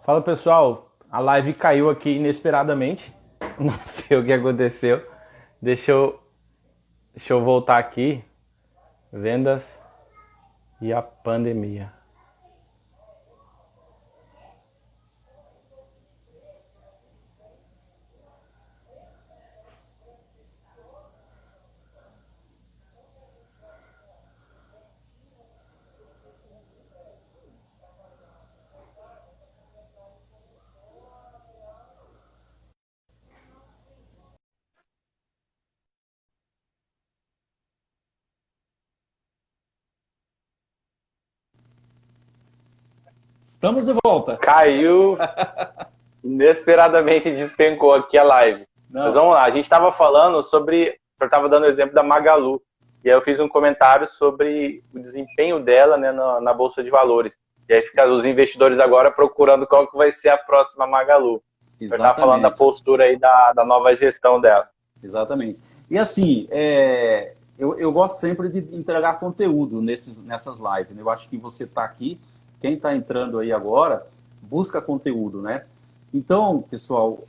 Fala pessoal, a live caiu aqui inesperadamente. Não sei o que aconteceu. Deixa eu, deixa eu voltar aqui. Vendas e a pandemia. Estamos de volta. Caiu, inesperadamente despencou aqui a live. Mas vamos Nossa. lá, a gente estava falando sobre, eu estava dando o exemplo da Magalu, e aí eu fiz um comentário sobre o desempenho dela, né, na Bolsa de Valores. E aí fica os investidores agora procurando qual que vai ser a próxima Magalu. Eu estava falando da Exatamente. postura aí da nova gestão dela. Exatamente. E assim, eu gosto sempre de entregar conteúdo nessas lives, né? Eu acho que você está aqui, quem está entrando aí agora, busca conteúdo, né? Então, pessoal,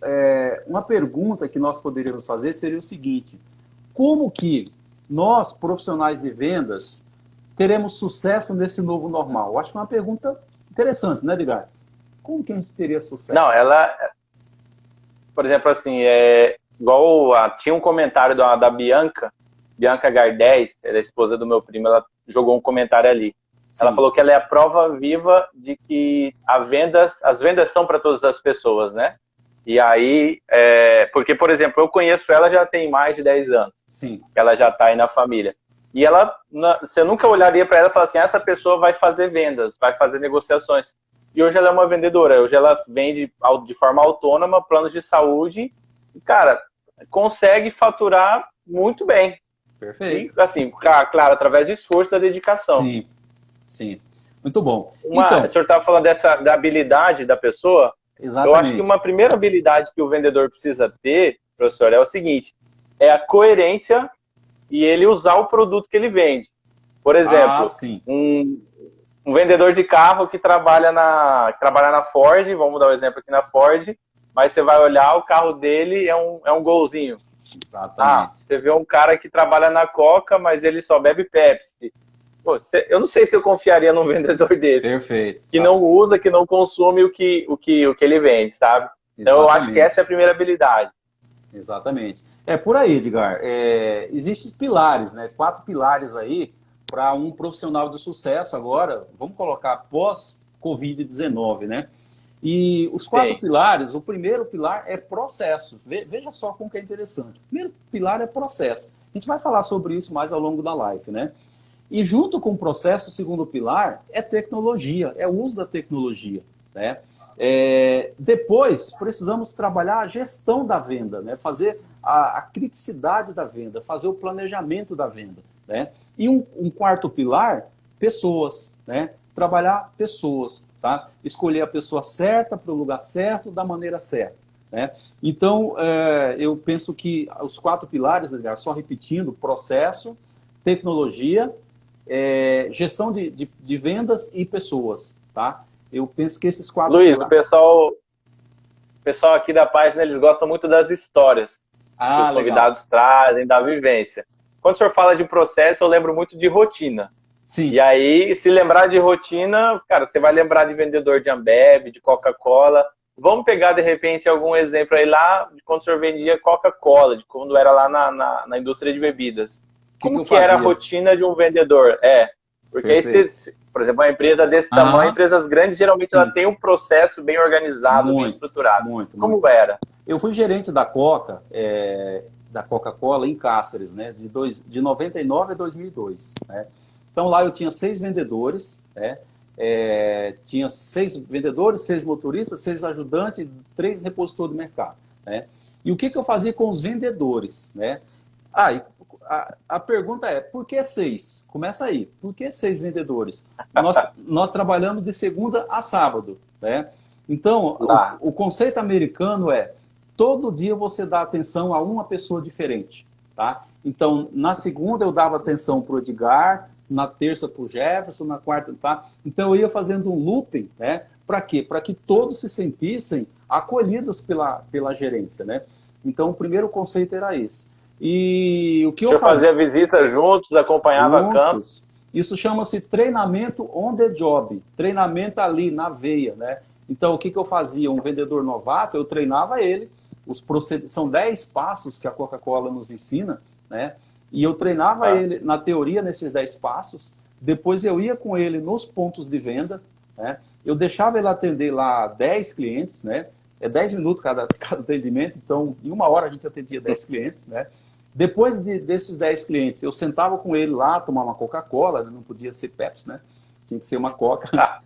uma pergunta que nós poderíamos fazer seria o seguinte: como que nós, profissionais de vendas, teremos sucesso nesse novo normal? Eu acho que é uma pergunta interessante, né, Edgar? Como que a gente teria Não, sucesso? ela, por exemplo, assim, tinha um comentário da Bianca Gardez, ela é a esposa do meu primo, ela jogou um comentário ali. Ela Sim, falou que ela é a prova viva de que as vendas são para todas as pessoas, né? E aí, porque, por exemplo, eu conheço ela já tem mais de 10 anos, sim. ela já está aí na família. E ela, você nunca olharia para ela e falaria assim, essa pessoa vai fazer vendas, vai fazer negociações. E hoje ela é uma vendedora, hoje ela vende de forma autônoma planos de saúde e, cara, consegue faturar muito bem. E, Perfeito. assim, claro, através do esforço e da dedicação. Sim, sim. Muito bom. O Então, senhor estava falando da habilidade da pessoa. Eu acho que exatamente. uma primeira habilidade que o vendedor precisa ter, professor, é o seguinte: é a coerência e ele usar o produto que ele vende. Por Ah, exemplo, sim. um vendedor de carro que trabalha na Ford, vamos dar o um exemplo aqui na Ford, mas você vai olhar, o carro dele é um golzinho. Ah, Exatamente. você vê um cara que trabalha na Coca, mas ele só bebe Pepsi. Pô, eu não sei se eu confiaria num vendedor desse, Perfeito. que não usa, que não consome o que ele vende, sabe? Então eu acho que Exatamente. essa é a primeira habilidade. Exatamente. É por aí, Edgar. Existem pilares, né? 4 pilares aí para um profissional de sucesso agora, vamos colocar pós-Covid-19, né? E os quatro Sim. pilares, o primeiro pilar é processo. Veja só como que é interessante. O primeiro pilar é processo. A gente vai falar sobre isso mais ao longo da live, né? E junto com o processo, o segundo pilar é tecnologia, é o uso da tecnologia, né? Depois, precisamos trabalhar a gestão da venda, né? Fazer a criticidade da venda, fazer o planejamento da venda, né? E um quarto pilar, pessoas, né? Trabalhar pessoas, tá? Escolher a pessoa certa para o lugar certo, da maneira certa, né? Então, eu penso que os 4 pilares, Edgar, só repetindo, processo, tecnologia, gestão de vendas e pessoas, tá? Eu penso que esses quatro Luiz, pilares... o pessoal aqui da página, eles gostam muito das histórias que Ah, os legal. convidados trazem, da vivência. Quando o senhor fala de processo, eu lembro muito de rotina. E Sim, aí, se lembrar de rotina, cara, você vai lembrar de vendedor de Ambev, de Coca-Cola. Vamos pegar, de repente, algum exemplo aí lá de quando o senhor vendia Coca-Cola, de quando era lá na indústria de bebidas. o que Como eu que era a fazia? rotina de um vendedor? Porque aí, Perfeito. por exemplo, uma empresa desse tamanho, Aham, empresas grandes, geralmente ela sim, tem um processo bem organizado, bem muito, estruturado. muito, muito. Como era? Eu fui gerente da da Coca-Cola em Cáceres, né, de 99 a 2002, né? Então lá eu tinha 6 vendedores, né? Tinha 6 vendedores, 6 motoristas, 6 ajudantes, 3 repositores de mercado, né? E o que eu fazia com os vendedores, né? E a pergunta é, por que 6? Começa aí, por que 6 vendedores? Nós trabalhamos de segunda a sábado, né? Então, Lá. o conceito americano é, todo dia você dá atenção a uma pessoa diferente, tá? Então, na segunda eu dava atenção para o Edgar, na terça para o Jefferson, na quarta, tá? Então eu ia fazendo um looping, né? Para quê? Para que todos se sentissem acolhidos pela gerência, né? Então, o primeiro conceito era esse. E o que eu fazia visita juntos, acompanhava campo. Isso chama-se treinamento on the job, treinamento ali na veia, né? Então, o que eu fazia? Um vendedor novato, eu treinava ele, são 10 passos que a Coca-Cola nos ensina, né? E eu treinava ele na teoria nesses 10 passos, depois eu ia com ele nos pontos de venda, né? Eu deixava ele atender lá 10 clientes, né? É 10 minutos cada atendimento, então em 1 hora a gente atendia 10 clientes, né? Depois desses 10 clientes, eu sentava com ele lá, tomar uma Coca-Cola, não podia ser Pepsi, né? Tinha que ser uma Coca.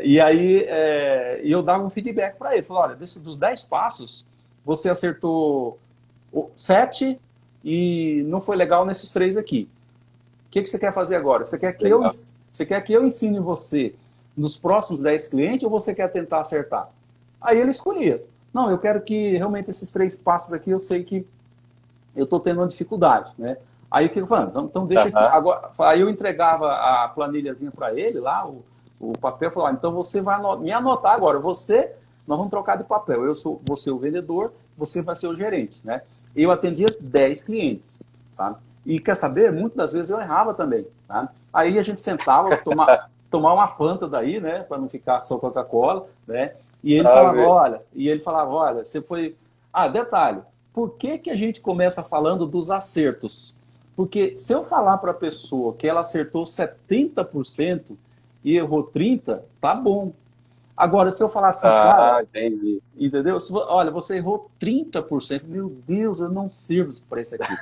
E aí eu dava um feedback para ele. Falava, olha, dos 10 passos, você acertou 7 e não foi legal nesses 3 aqui. O que você quer fazer agora? Você quer que eu ensine você nos próximos 10 clientes ou você quer tentar acertar? Aí ele escolhia. Não, eu quero que realmente esses 3 passos aqui eu sei que eu estou tendo uma dificuldade, né? Aí o que eu falei? Então deixa aqui. Agora, aí eu entregava a planilhazinha para ele lá, o papel, falava, então você vai me anotar agora. Nós vamos trocar de papel. Vou ser o vendedor, você vai ser o gerente, né? Eu atendia 10 clientes, sabe? E quer saber? Muitas das vezes eu errava também, tá? Aí a gente sentava, tomar uma Fanta daí, né? Para não ficar só Coca-Cola, né? E ele falava, olha, você foi... detalhe, por que a gente começa falando dos acertos? Porque se eu falar para a pessoa que ela acertou 70% e errou 30%, tá bom. Agora, se eu falar assim, cara... Entendi. Entendeu? Olha, você errou 30%. Meu Deus, eu não sirvo para isso aqui.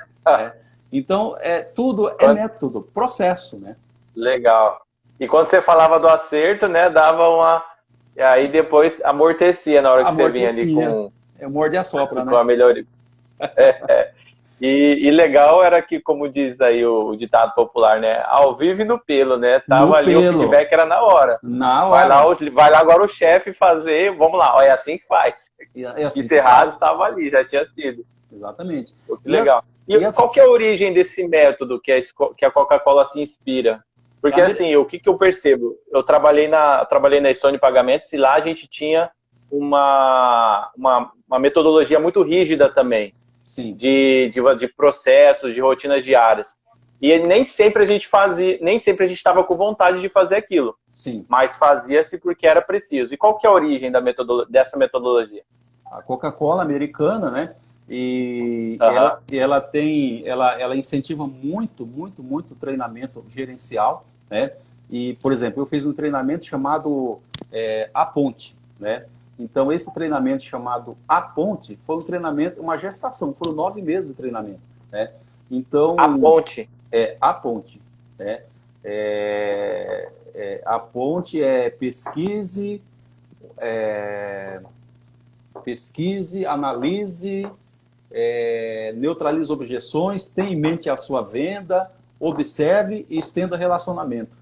Então, tudo é método, processo, né? Legal. E quando você falava do acerto, né, dava uma... E aí depois amortecia na hora que você vinha ali com... morde e assopra, né? Com a melhoria. E legal era que, como diz aí o ditado popular, né? Ao vivo e no pelo, né? Tava ali o feedback, era na hora. Na hora. Vai lá agora o chefe fazer, vamos lá, ó, é assim que faz. Assim e se errado, estava ali, já tinha sido. Exatamente. Pô, que legal. E qual que é a origem desse método que a Coca-Cola se inspira? Porque assim, o que eu percebo? Eu trabalhei na Stone Pagamentos e lá a gente tinha uma metodologia muito rígida também. Sim. De processos, de rotinas diárias. E nem sempre a gente estava com vontade de fazer aquilo. Sim. Mas fazia-se porque era preciso. E qual que é a origem dessa metodologia? A Coca-Cola americana, né? E ela incentiva muito o treinamento gerencial, né? E, por exemplo, eu fiz um treinamento chamado A Ponte, né? Então, esse treinamento chamado A Ponte foi um treinamento, uma gestação, foram 9 meses de treinamento, né? Então, A Ponte. A Ponte, né? A Ponte é pesquise, analise, neutralize objeções, tenha em mente a sua venda, observe e estenda relacionamento.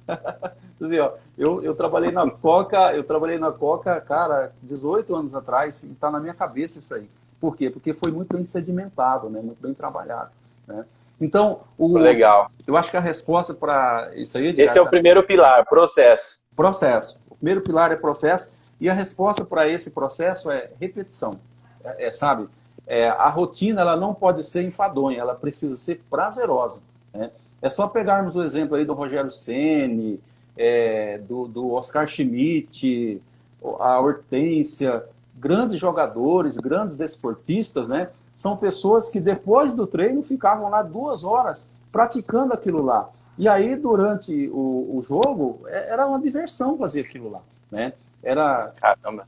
Você vê, ó, eu trabalhei na Coca, cara, 18 anos atrás, e está na minha cabeça isso aí. Por quê? Porque foi muito bem sedimentado, né? Muito bem trabalhado, né? Então, legal. Eu acho que a resposta para isso aí... Esse é o primeiro pilar, processo. Processo. O primeiro pilar é processo, e a resposta para esse processo é repetição. Sabe? A rotina, ela não pode ser enfadonha, ela precisa ser prazerosa, né? É só pegarmos o exemplo aí do Rogério Ceni, do Oscar Schmidt, a Hortência, grandes jogadores, grandes desportistas, né? São pessoas que depois do treino ficavam lá 2 horas praticando aquilo lá. E aí, durante o jogo, era uma diversão fazer aquilo lá, né? Caramba.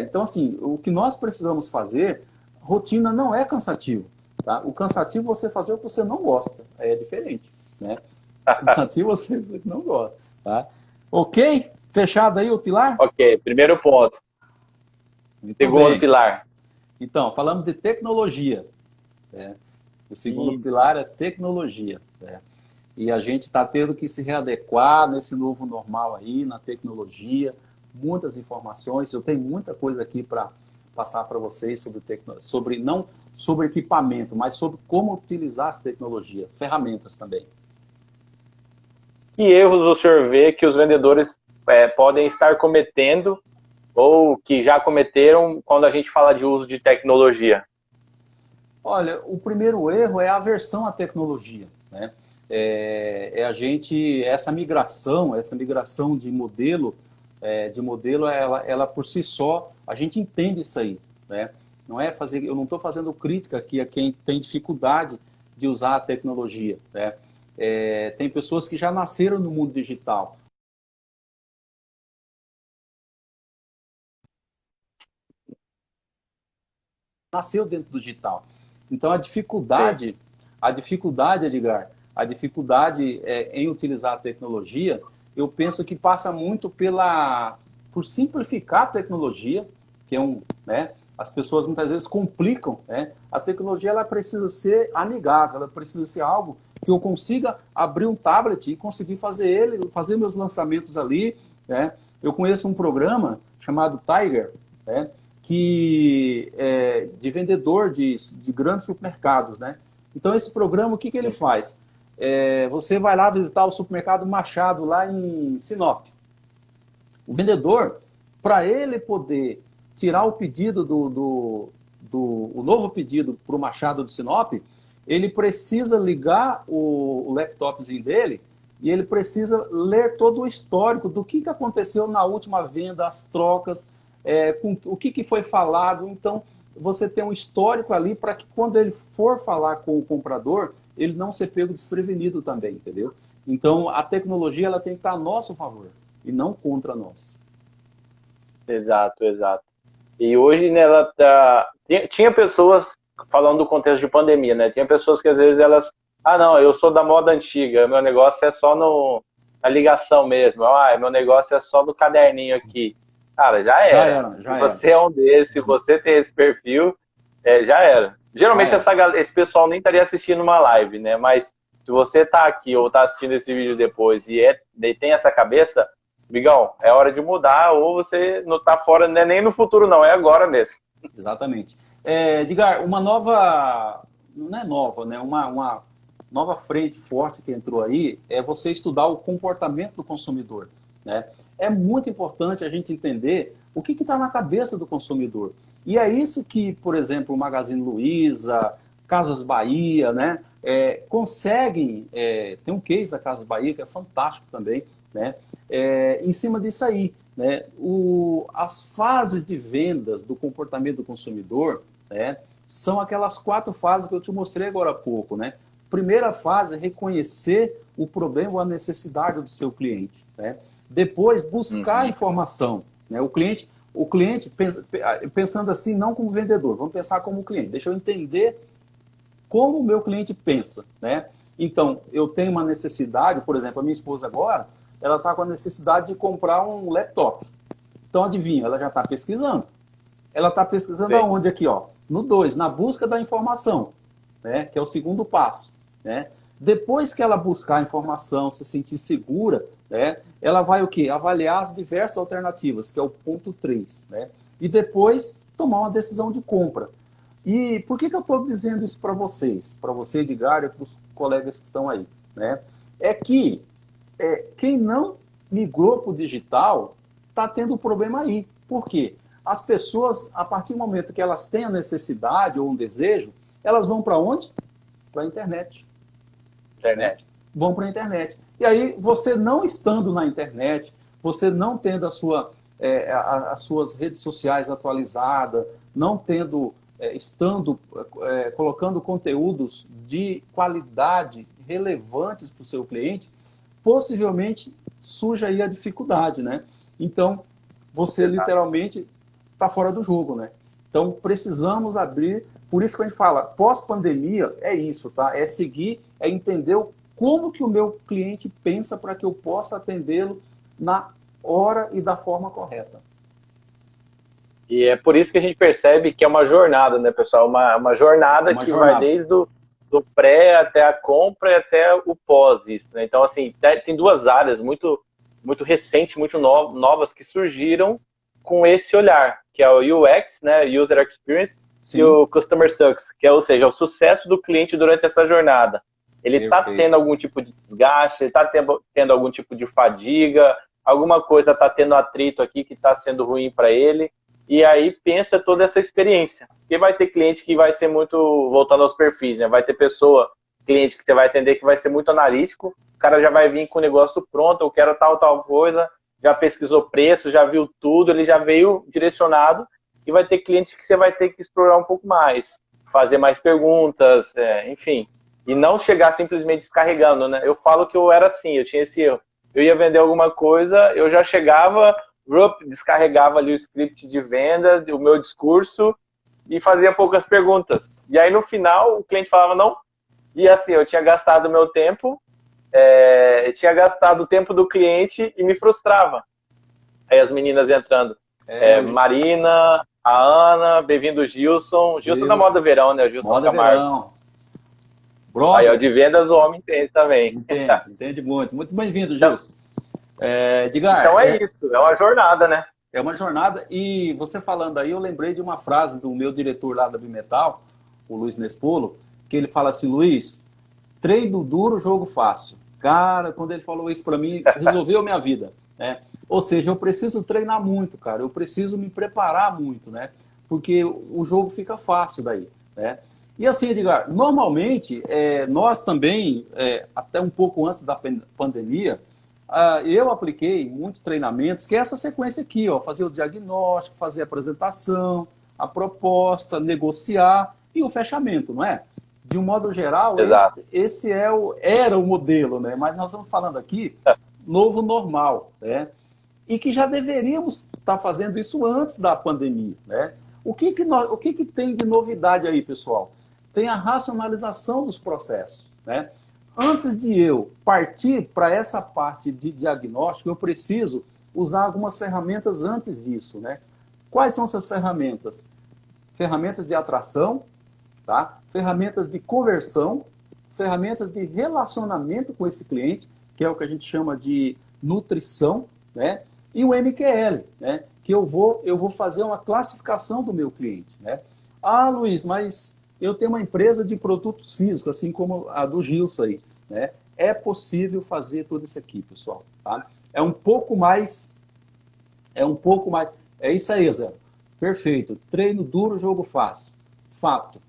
Então, assim, o que nós precisamos fazer, rotina não é cansativo, tá? O cansativo você fazer o que você não gosta, é diferente, né? Cansativo você não gosta, tá? Ok? Fechado aí o pilar? Ok, primeiro ponto. Segundo pilar. Então, falamos de tecnologia, né? O segundo pilar é tecnologia, né? E a gente está tendo que se readequar nesse novo normal aí, na tecnologia, muitas informações. Eu tenho muita coisa aqui para passar para vocês não sobre equipamento, mas sobre como utilizar as tecnologias, ferramentas também. Que erros o senhor vê que os vendedores podem estar cometendo ou que já cometeram quando a gente fala de uso de tecnologia? Olha, o primeiro erro é a aversão à tecnologia, né? Essa migração de modelo, ela por si só, a gente entende isso aí, né? Eu não estou fazendo crítica aqui a quem tem dificuldade de usar a tecnologia, né? Tem pessoas que já nasceram no mundo digital. Nasceu dentro do digital. Então Edgar, a dificuldade em utilizar a tecnologia, eu penso que passa muito por simplificar a tecnologia, que é né, as pessoas muitas vezes complicam, né? A tecnologia ela precisa ser amigável, ela precisa ser algo que eu consiga abrir um tablet e conseguir fazer meus lançamentos ali, né? Eu conheço um programa chamado Tiger, né? Que é de vendedor de grandes supermercados, né? Então esse programa, o que ele faz? Você vai lá visitar o supermercado Machado lá em Sinop. O vendedor, para ele poder tirar o pedido o novo pedido para o Machado de Sinop, ele precisa ligar o laptopzinho dele e ele precisa ler todo o histórico do que aconteceu na última venda, as trocas, o que foi falado. Então, você tem um histórico ali para que quando ele for falar com o comprador, ele não ser pego desprevenido também, entendeu? Então, a tecnologia ela tem que estar a nosso favor e não contra nós. Exato, exato. E hoje, né, tinha pessoas, falando do contexto de pandemia, né? Tinha pessoas que às vezes não, eu sou da moda antiga, meu negócio é só na ligação mesmo, meu negócio é só no caderninho aqui. Cara, já era. Já se você é um desses, se você tem esse perfil, já era. Geralmente esse pessoal nem estaria assistindo uma live, né? Mas se você tá aqui ou tá assistindo esse vídeo depois e tem essa cabeça, Bigão, é hora de mudar, ou você não tá fora, não é nem no futuro não, é agora mesmo. Exatamente. Edgar, uma nova, não é nova, né? Uma nova frente forte que entrou aí é você estudar o comportamento do consumidor, né? É muito importante a gente entender o que está na cabeça do consumidor. E é isso que, por exemplo, o Magazine Luiza, Casas Bahia, né, conseguem, tem um case da Casas Bahia que é fantástico também, né, em cima disso aí. Né, as fases de vendas do comportamento do consumidor, né, são aquelas 4 fases que eu te mostrei agora há pouco. Né? Primeira fase é reconhecer o problema ou a necessidade do seu cliente. Né? Depois, buscar informação. Né? O cliente pensando assim, não como vendedor, vamos pensar como cliente. Deixa eu entender como o meu cliente pensa. Né? Então, eu tenho uma necessidade, por exemplo, a minha esposa agora, ela está com a necessidade de comprar um laptop. Então, adivinha, ela já está pesquisando. Ela está pesquisando aonde aqui? Ó? No 2, na busca da informação, né? Que é o segundo passo. Né? Depois que ela buscar a informação, se sentir segura, né? Ela vai o quê? Avaliar as diversas alternativas, que é o ponto 3. Né? E depois tomar uma decisão de compra. E por que eu estou dizendo isso para vocês? Para você, Edgar, e para os colegas que estão aí. Né? É que quem não migrou para o digital está tendo um problema aí. Por quê? As pessoas, a partir do momento que elas têm a necessidade ou um desejo, elas vão para onde? Para a internet. Vão para a internet. E aí, você não estando na internet, você não tendo as suas redes sociais atualizadas, não tendo, colocando conteúdos de qualidade relevantes para o seu cliente, possivelmente surge aí a dificuldade, né? Então, você literalmente está fora do jogo, né? Então, precisamos abrir, por isso que a gente fala, pós-pandemia é isso, tá? É seguir, é entender como que o meu cliente pensa para que eu possa atendê-lo na hora e da forma correta. E é por isso que a gente percebe que é uma jornada, né, pessoal? Uma jornada que vai desde do pré até a compra e até o pós isso, né? Então, assim, tem 2 áreas muito recentes, muito novas que surgiram com esse olhar, que é o UX, né, User Experience, Sim. E o Customer Success, que é, ou seja, o sucesso do cliente durante essa jornada. Ele está tendo algum tipo de desgaste, ele está tendo algum tipo de fadiga, alguma coisa está tendo atrito aqui que está sendo ruim para ele. E aí pensa toda essa experiência. Porque vai ter cliente que vai ser muito, voltando aos perfis, né? Vai ter cliente que você vai atender que vai ser muito analítico, o cara já vai vir com o negócio pronto, eu quero tal coisa, já pesquisou preço, já viu tudo, ele já veio direcionado, e vai ter cliente que você vai ter que explorar um pouco mais, fazer mais perguntas, enfim, e não chegar simplesmente descarregando, né? Eu falo que eu era assim, eu tinha esse erro. Eu ia vender alguma coisa, eu já chegava, descarregava ali o script de venda, o meu discurso, e fazia poucas perguntas. E aí no final o cliente falava não, e assim, eu tinha gastado meu tempo, eu tinha gastado o tempo do cliente e me frustrava. Aí as meninas entrando. Marina, a Ana, bem-vindo Gilson. Gilson da Moda Verão, né? O Gilson Moda Camargo. Verão. Brother. Aí, ó, de vendas o homem entende também. Entende muito. Muito bem-vindo, Gilson. Edgar. Então isso, é uma jornada, né? É uma jornada. E você falando aí, eu lembrei de uma frase do meu diretor lá da Bimetal, o Luiz Nespolo, que ele fala assim, Luiz, treino duro, jogo fácil. Cara, quando ele falou isso para mim, resolveu a minha vida, né? Ou seja, eu preciso treinar muito, cara. Eu preciso me preparar muito, né? Porque o jogo fica fácil daí, né? E assim, Edgar, normalmente, nós também, até um pouco antes da pandemia, eu apliquei muitos treinamentos, que é essa sequência aqui, ó, fazer o diagnóstico, fazer a apresentação, a proposta, negociar e o fechamento, não é? De um modo geral, esse era o modelo, né? Mas nós estamos falando aqui novo normal, né? E que já deveríamos estar fazendo isso antes da pandemia, né? O que tem de novidade aí, pessoal? Tem a racionalização dos processos, né? Antes de eu partir para essa parte de diagnóstico, eu preciso usar algumas ferramentas antes disso, né? Quais são essas ferramentas? Ferramentas de atração, tá? Ferramentas de conversão, ferramentas de relacionamento com esse cliente, que é o que a gente chama de nutrição, né? E o MQL, né? Que eu vou fazer uma classificação do meu cliente, né? Ah, Luiz, mas eu tenho uma empresa de produtos físicos, assim como a do Gilson aí, né? É possível fazer tudo isso aqui, pessoal, tá? É um pouco mais... É isso aí, Zé. Perfeito. Treino duro, jogo fácil. Fato.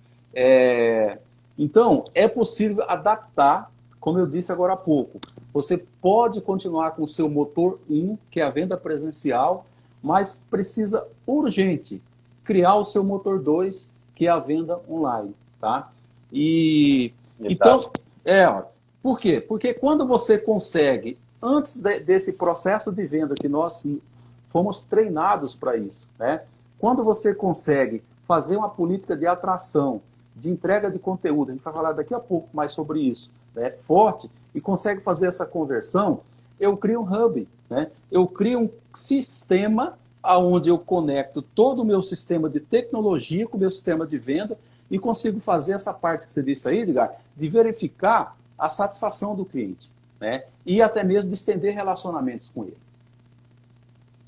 Então, é possível adaptar, como eu disse agora há pouco. Você pode continuar com o seu motor 1, que é a venda presencial, mas precisa urgente criar o seu motor 2, que é a venda online, tá? Então, por quê? Porque quando você consegue, antes desse processo de venda que nós fomos treinados para isso, né? Quando você consegue fazer uma política de atração, de entrega de conteúdo, a gente vai falar daqui a pouco mais sobre isso, né? Forte, e consegue fazer essa conversão, eu crio um hub, né? Eu crio um sistema onde eu conecto todo o meu sistema de tecnologia com o meu sistema de venda e consigo fazer essa parte que você disse aí, Edgar, de verificar a satisfação do cliente, né? E até mesmo de estender relacionamentos com ele.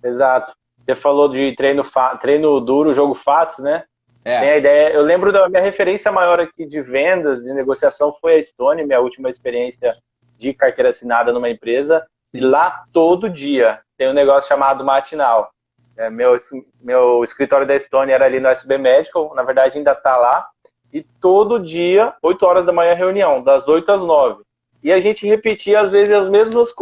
Exato. Você falou de treino duro, jogo fácil, né? Tem a ideia. Eu lembro da minha referência maior aqui de vendas, de negociação, foi a Stone, minha última experiência de carteira assinada numa empresa. Sim. E lá, todo dia, tem um negócio chamado matinal. Meu escritório da Stone era ali no SB Medical, na verdade ainda está lá. E todo dia, 8 horas da manhã, reunião, das 8 às 9. E a gente repetia, às vezes, as mesmas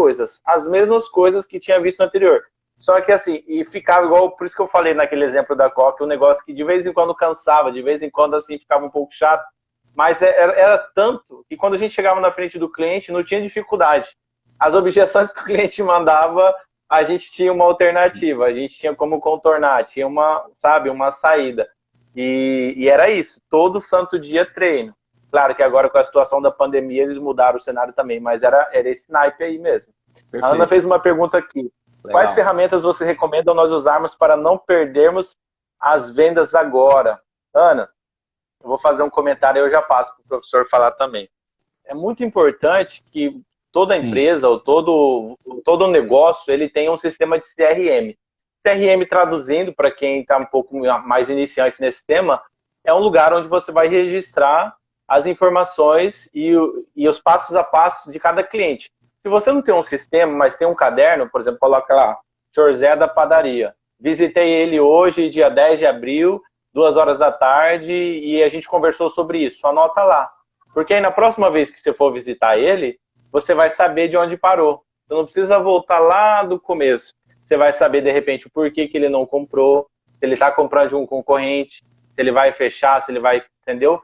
coisas que tinha visto anterior. Só que assim, e ficava igual, por isso que eu falei naquele exemplo da Coca, um negócio que de vez em quando cansava, de vez em quando assim ficava um pouco chato, mas era tanto que quando a gente chegava na frente do cliente não tinha dificuldade. As objeções que o cliente mandava, a gente tinha uma alternativa, a gente tinha como contornar, tinha uma saída. E era isso, todo santo dia treino. Claro que agora com a situação da pandemia eles mudaram o cenário também, mas era esse naipe aí mesmo. Perfeito. A Ana fez uma pergunta aqui. Legal. Quais ferramentas você recomenda nós usarmos para não perdermos as vendas agora? Ana, eu vou fazer um comentário e eu já passo para o professor falar também. É muito importante que toda empresa ou todo negócio ele tenha um sistema de CRM. CRM, traduzindo para quem está um pouco mais iniciante nesse tema, é um lugar onde você vai registrar as informações e os passos a passos de cada cliente. Se você não tem um sistema, mas tem um caderno, por exemplo, coloca lá, Senhor Zé da padaria. Visitei ele hoje, dia 10 de abril, 2 horas da tarde, e a gente conversou sobre isso. Anota lá. Porque aí na próxima vez que você for visitar ele, você vai saber de onde parou. Você não precisa voltar lá do começo. Você vai saber, de repente, o porquê que ele não comprou, se ele está comprando de um concorrente, se ele vai fechar, se ele vai... Entendeu?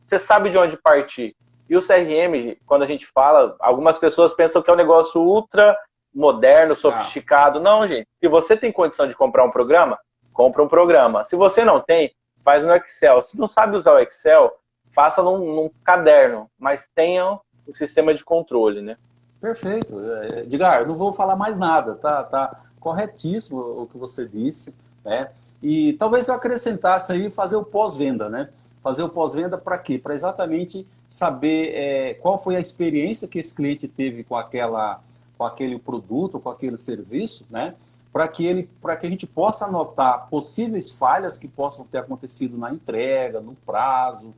Você sabe de onde partir. E o CRM, quando a gente fala, algumas pessoas pensam que é um negócio ultra moderno, sofisticado. Não, gente. Se você tem condição de comprar um programa, compra um programa. Se você não tem, faz no Excel. Se não sabe usar o Excel, faça num caderno, mas tenha um sistema de controle, né? Perfeito. Edgar, não vou falar mais nada, tá corretíssimo o que você disse, né? E talvez eu acrescentasse aí fazer o pós-venda, né? Fazer o pós-venda para quê? Para exatamente saber qual foi a experiência que esse cliente teve com aquele produto, com aquele serviço, né? Para que a gente possa anotar possíveis falhas que possam ter acontecido na entrega, no prazo,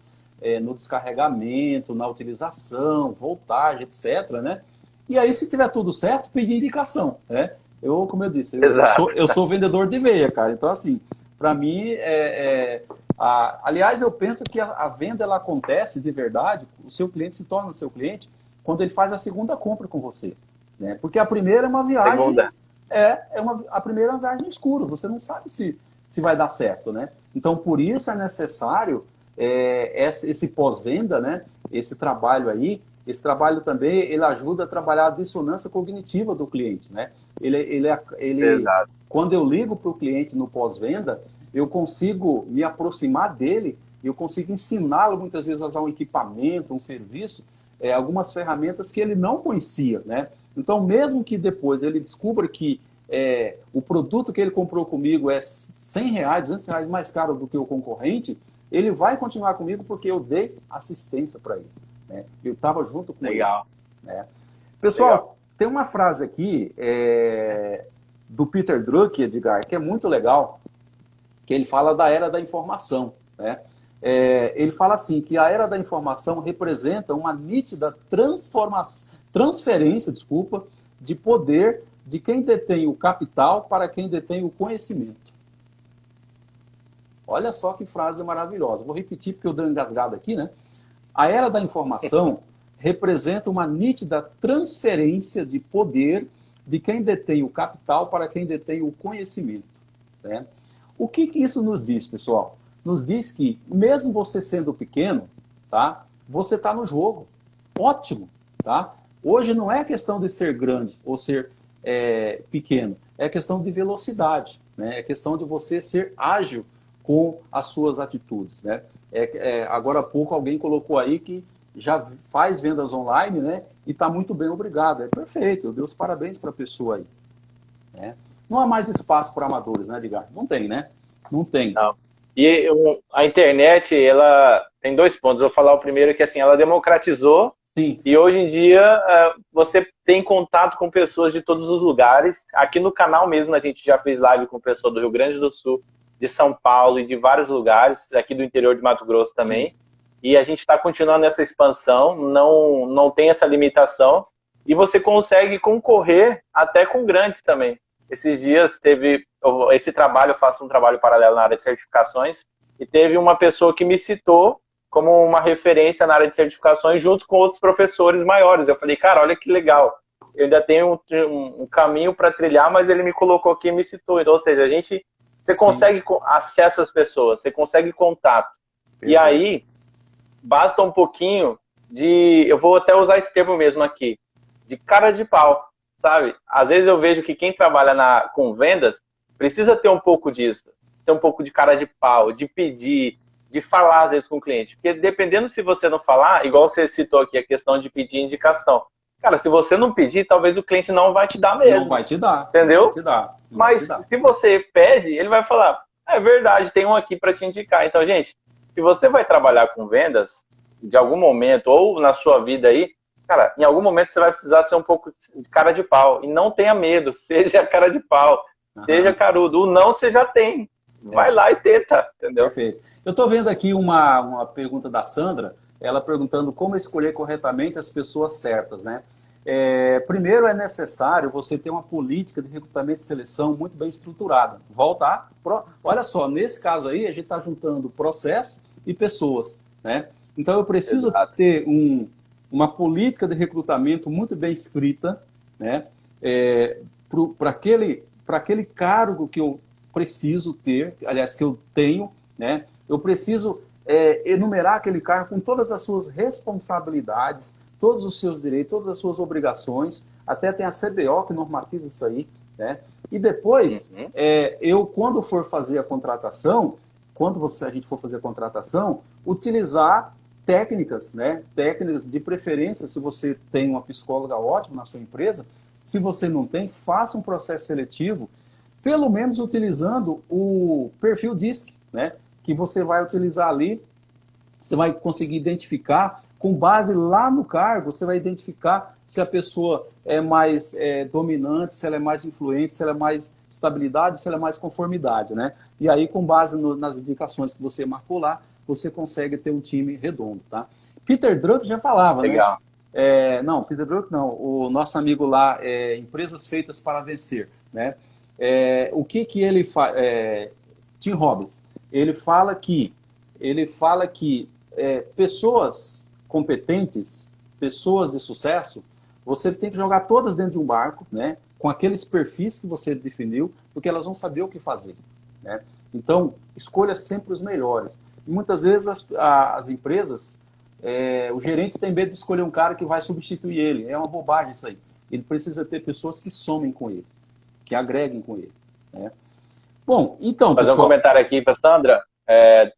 no descarregamento, na utilização, voltagem, etc., né? E aí, se tiver tudo certo, pedir indicação, né? Como eu disse, eu sou vendedor de veia, cara. Então, assim, para mim, aliás, eu penso que a venda, ela acontece de verdade, o seu cliente se torna seu cliente quando ele faz a segunda compra com você, né? Porque a primeira é uma viagem... A primeira é uma viagem no escuro, você não sabe se vai dar certo, né? Então, por isso é necessário esse pós-venda, né? Esse trabalho aí. Esse trabalho também, ele ajuda a trabalhar a dissonância cognitiva do cliente, né? Quando eu ligo para o cliente no pós-venda, eu consigo me aproximar dele, eu consigo ensiná-lo muitas vezes a usar um equipamento, um serviço, algumas ferramentas que ele não conhecia, né? Então, mesmo que depois ele descubra que o produto que ele comprou comigo é R$100, R$200 mais caro do que o concorrente, ele vai continuar comigo porque eu dei assistência para ele, né? Eu estava junto com ele. Né? Pessoal, tem uma frase aqui do Peter Drucker, Edgar, que é muito legal, que ele fala da era da informação, né? Ele fala assim, que a era da informação representa uma nítida transferência de poder de quem detém o capital para quem detém o conhecimento. Olha só que frase maravilhosa. Vou repetir porque eu dei uma engasgada aqui, né? A era da informação representa uma nítida transferência de poder de quem detém o capital para quem detém o conhecimento, né? O que isso nos diz, pessoal? Nos diz que, mesmo você sendo pequeno, tá? Você está no jogo. Ótimo, tá? Hoje não é questão de ser grande ou ser pequeno, é questão de velocidade, né? É questão de você ser ágil com as suas atitudes, né? Agora há pouco alguém colocou aí que já faz vendas online, né? E está muito bem, obrigado. É perfeito, eu dei os parabéns para a pessoa aí, né? Não há mais espaço para amadores, né, Edgar? Não tem, né? Não tem. Não. E a internet, ela tem 2 pontos. Eu vou falar o primeiro, que assim, ela democratizou. Sim. E hoje em dia você tem contato com pessoas de todos os lugares. Aqui no canal mesmo a gente já fez live com pessoas do Rio Grande do Sul, de São Paulo e de vários lugares, aqui do interior de Mato Grosso também. Sim. E a gente está continuando essa expansão, não tem essa limitação. E você consegue concorrer até com grandes também. Esses dias teve esse trabalho, eu faço um trabalho paralelo na área de certificações, e teve uma pessoa que me citou como uma referência na área de certificações junto com outros professores maiores. Eu falei, cara, olha que legal. Eu ainda tenho um caminho para trilhar, mas ele me colocou aqui e me citou. Então, ou seja, você consegue acesso às pessoas, você consegue contato. Perfeito. E aí, basta um pouquinho eu vou até usar esse termo mesmo aqui, de cara de pau, sabe? Às vezes eu vejo que quem trabalha com vendas precisa ter um pouco disso, ter um pouco de cara de pau, de pedir, de falar às vezes com o cliente. Porque dependendo se você não falar, igual você citou aqui a questão de pedir indicação. Cara, se você não pedir, talvez o cliente não vai te dar mesmo. Não vai te dar. Entendeu? Não vai te dar. Mas se você pede, ele vai falar, é verdade, tem um aqui para te indicar. Então, gente, se você vai trabalhar com vendas, de algum momento, ou na sua vida aí, cara, em algum momento você vai precisar ser um pouco de cara de pau. E não tenha medo, seja cara de pau, seja carudo. O não você já tem. Vai lá e tenta, entendeu? Perfeito. Eu estou vendo aqui uma pergunta da Sandra, ela perguntando como escolher corretamente as pessoas certas, né? Primeiro é necessário você ter uma política de recrutamento e seleção muito bem estruturada. Olha só, nesse caso aí, a gente está juntando processo e pessoas, né? Então eu preciso ter uma política de recrutamento muito bem escrita, né? Para aquele cargo que eu preciso ter, aliás, que eu tenho, né? Eu preciso enumerar aquele cargo com todas as suas responsabilidades, todos os seus direitos, todas as suas obrigações, até tem a CBO que normatiza isso aí, né? E depois, eu, quando for fazer a contratação, a gente for fazer a contratação, utilizar técnicas, né? Técnicas de preferência, se você tem uma psicóloga ótima na sua empresa, se você não tem, faça um processo seletivo, pelo menos utilizando o perfil DISC, né? Que você vai utilizar ali, você vai conseguir identificar, com base lá no cargo, você vai identificar se a pessoa é mais dominante, se ela é mais influente, se ela é mais estabilidade, se ela é mais conformidade, né? E aí, com base nas indicações que você marcou lá, você consegue ter um time redondo, tá? Peter Drucker já falava, legal, né? Não, Peter Drucker não. O nosso amigo lá, Empresas Feitas para Vencer, né? O que ele faz? Tim Robbins. Ele fala que pessoas competentes, pessoas de sucesso, você tem que jogar todas dentro de um barco, né? Com aqueles perfis que você definiu, porque elas vão saber o que fazer, né? Então, escolha sempre os melhores. E muitas vezes as empresas, os gerentes têm medo de escolher um cara que vai substituir ele. É uma bobagem isso aí. Ele precisa ter pessoas que somem com ele, que agreguem com ele, né? Bom, então, fazer pessoal... um comentário aqui para Sandra.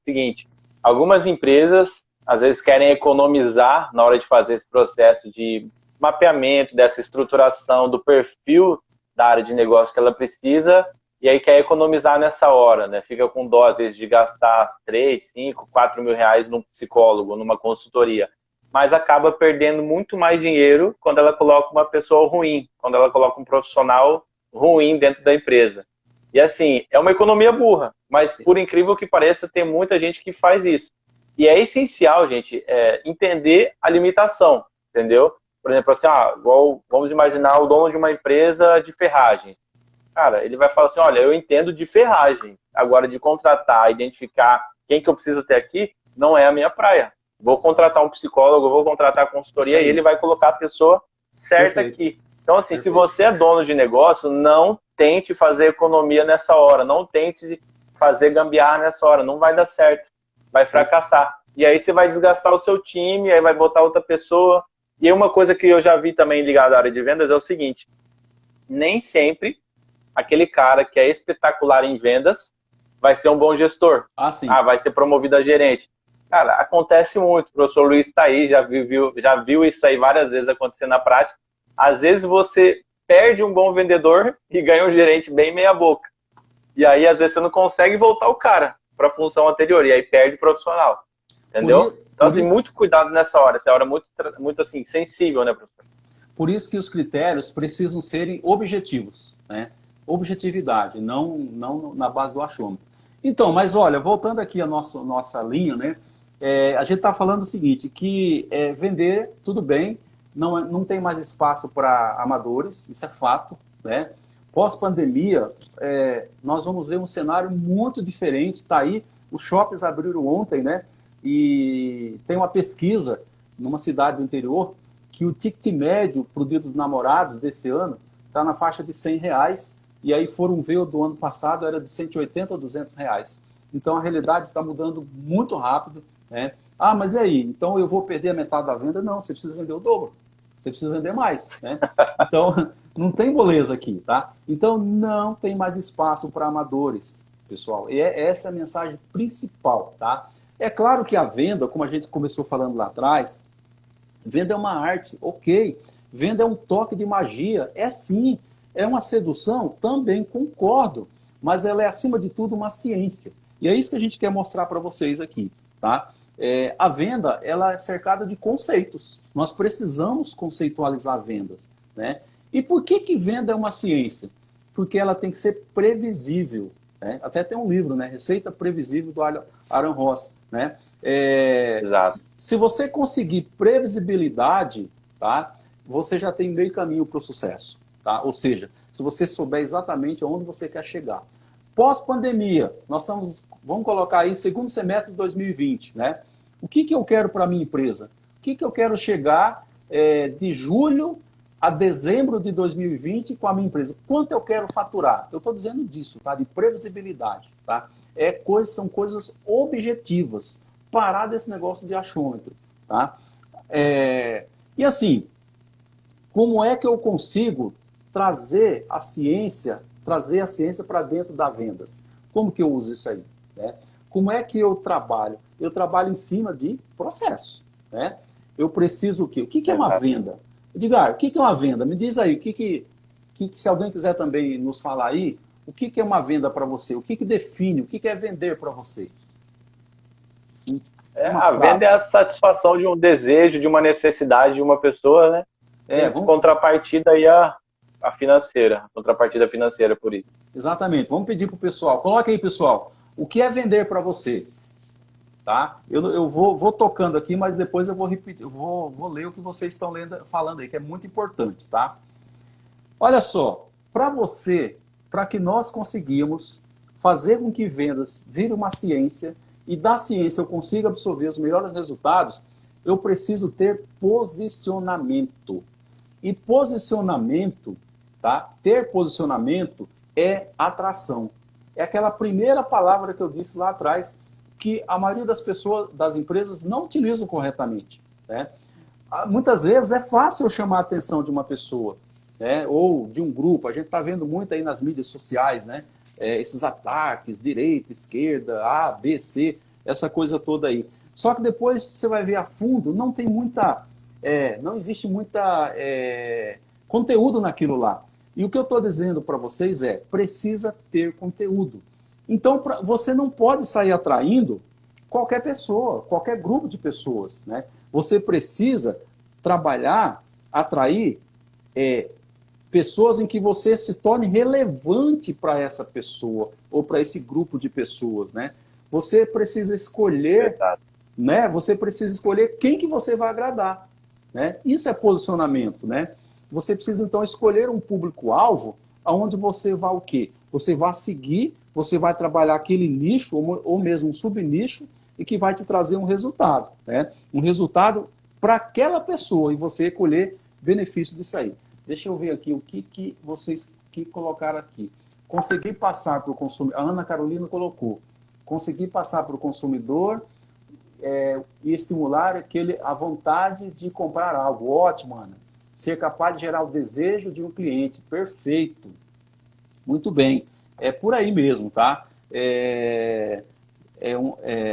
Seguinte, algumas empresas às vezes querem economizar na hora de fazer esse processo de mapeamento, dessa estruturação do perfil da área de negócio que ela precisa, e aí quer economizar nessa hora, né? Fica com dó, às vezes, de gastar 3, 5, 4 mil reais num psicólogo, numa consultoria, mas acaba perdendo muito mais dinheiro quando ela coloca uma pessoa ruim, quando ela coloca um profissional ruim dentro da empresa. E assim, é uma economia burra, mas por incrível que pareça, tem muita gente que faz isso. E é essencial, gente, entender a limitação, entendeu? Por exemplo, assim, vamos imaginar o dono de uma empresa de ferragem. Cara, ele vai falar assim, olha, eu entendo de ferragem, agora de contratar, identificar quem que eu preciso ter aqui, não é a minha praia. Vou contratar um psicólogo, vou contratar a consultoria. Sim. E ele vai colocar a pessoa certa aqui. Então, assim, se você é dono de negócio, não tente fazer economia nessa hora, não tente fazer gambiarra nessa hora, não vai dar certo, vai fracassar. E aí você vai desgastar o seu time, aí vai botar outra pessoa. E aí uma coisa que eu já vi também ligada à área de vendas é o seguinte, nem sempre aquele cara que é espetacular em vendas vai ser um bom gestor. Sim. Vai ser promovido a gerente. Cara, acontece muito, o professor Luiz está aí, já viu isso aí várias vezes acontecer na prática. Às vezes você perde um bom vendedor e ganha um gerente bem meia boca. E aí, às vezes, você não consegue voltar o cara para a função anterior, e aí perde o profissional. Entendeu? Então, assim, muito cuidado nessa hora. Essa hora é muito assim, sensível, né, professor? Por isso que os critérios precisam serem objetivos, né? Objetividade, não na base do achômetro. Então, mas olha, voltando aqui à nossa linha, né? A gente está falando o seguinte, que vender, tudo bem, não tem mais espaço para amadores, isso é fato, né? Pós-pandemia, nós vamos ver um cenário muito diferente. Está aí, os shoppings abriram ontem, né? E tem uma pesquisa numa cidade do interior que o ticket médio para o Dia dos Namorados desse ano está na faixa de R$100, e aí foram ver o do ano passado, era de 180 ou R$200. Então a realidade está mudando muito rápido, né? Mas e aí? Então eu vou perder a metade da venda? Não, você precisa vender o dobro. Você precisa vender mais, né? Então, não tem moleza aqui, tá? Então, não tem mais espaço para amadores, pessoal. E essa é a mensagem principal, tá? É claro que a venda, como a gente começou falando lá atrás, venda é uma arte, ok. Venda é um toque de magia, sim. É uma sedução? Também concordo. Mas ela é, acima de tudo, uma ciência. E é isso que a gente quer mostrar para vocês aqui, tá? A venda, ela é cercada de conceitos. Nós precisamos conceitualizar vendas, né? E por que venda é uma ciência? Porque ela tem que ser previsível, né? Até tem um livro, né? Receita Previsível, do Aaron Ross, né? Exato. Se você conseguir previsibilidade, tá? você já tem meio caminho para o sucesso, tá? Ou seja, se você souber exatamente aonde você quer chegar. Pós-pandemia, vamos colocar aí segundo semestre de 2020, né? O que eu quero para a minha empresa? O que eu quero chegar de julho a dezembro de 2020 com a minha empresa? Quanto eu quero faturar? Eu estou dizendo disso, tá? De previsibilidade, tá? São coisas objetivas. Parar desse negócio de achômetro, tá? E assim, como é que eu consigo trazer a ciência para dentro das vendas? Como que eu uso isso aí? Né? Como é que eu trabalho? Eu trabalho em cima de processo. Né? Eu preciso o quê? O que é uma venda? Edgar, o que é uma venda? Me diz aí, se alguém quiser também nos falar aí, o que é uma venda para você? O que define? O que é vender para você? A venda é a satisfação de um desejo, de uma necessidade de uma pessoa, né? Contrapartida aí a financeira, contrapartida financeira por isso. Exatamente. Vamos pedir para o pessoal. Coloca aí, pessoal. O que é vender para você? Tá? Eu vou tocando aqui, mas depois eu vou repetir, eu vou ler o que vocês estão falando aí, que é muito importante, tá? Olha só, para que nós conseguimos fazer com que vendas vire uma ciência e da ciência eu consiga absorver os melhores resultados, eu preciso ter posicionamento. E posicionamento, tá? Ter posicionamento é atração. É aquela primeira palavra que eu disse lá atrás, que a maioria das pessoas, das empresas, não utilizam corretamente. Né? Muitas vezes é fácil chamar a atenção de uma pessoa, né? Ou de um grupo. A gente está vendo muito aí nas mídias sociais, né? Esses ataques, direita, esquerda, A, B, C, essa coisa toda aí. Só que depois você vai ver a fundo, não tem não existe muita conteúdo naquilo lá. E o que eu estou dizendo para vocês precisa ter conteúdo. Então, você não pode sair atraindo qualquer pessoa, qualquer grupo de pessoas. Né? Você precisa trabalhar, atrair pessoas em que você se torne relevante para essa pessoa ou para esse grupo de pessoas. Né? Você precisa escolher, né? Você precisa escolher quem que você vai agradar. Né? Isso é posicionamento. Né? Você precisa, então, escolher um público-alvo onde você vai o quê? Você vai seguir, você vai trabalhar aquele nicho ou mesmo um subnicho e que vai te trazer um resultado. Né? Um resultado para aquela pessoa e você colher benefício disso aí. Deixa eu ver aqui o que vocês colocaram aqui. Conseguir passar para o consumidor, a Ana Carolina colocou, conseguir passar para o consumidor e estimular a vontade de comprar algo. Ótimo, Ana. Ser capaz de gerar o desejo de um cliente. Perfeito. Muito bem. É por aí mesmo, tá?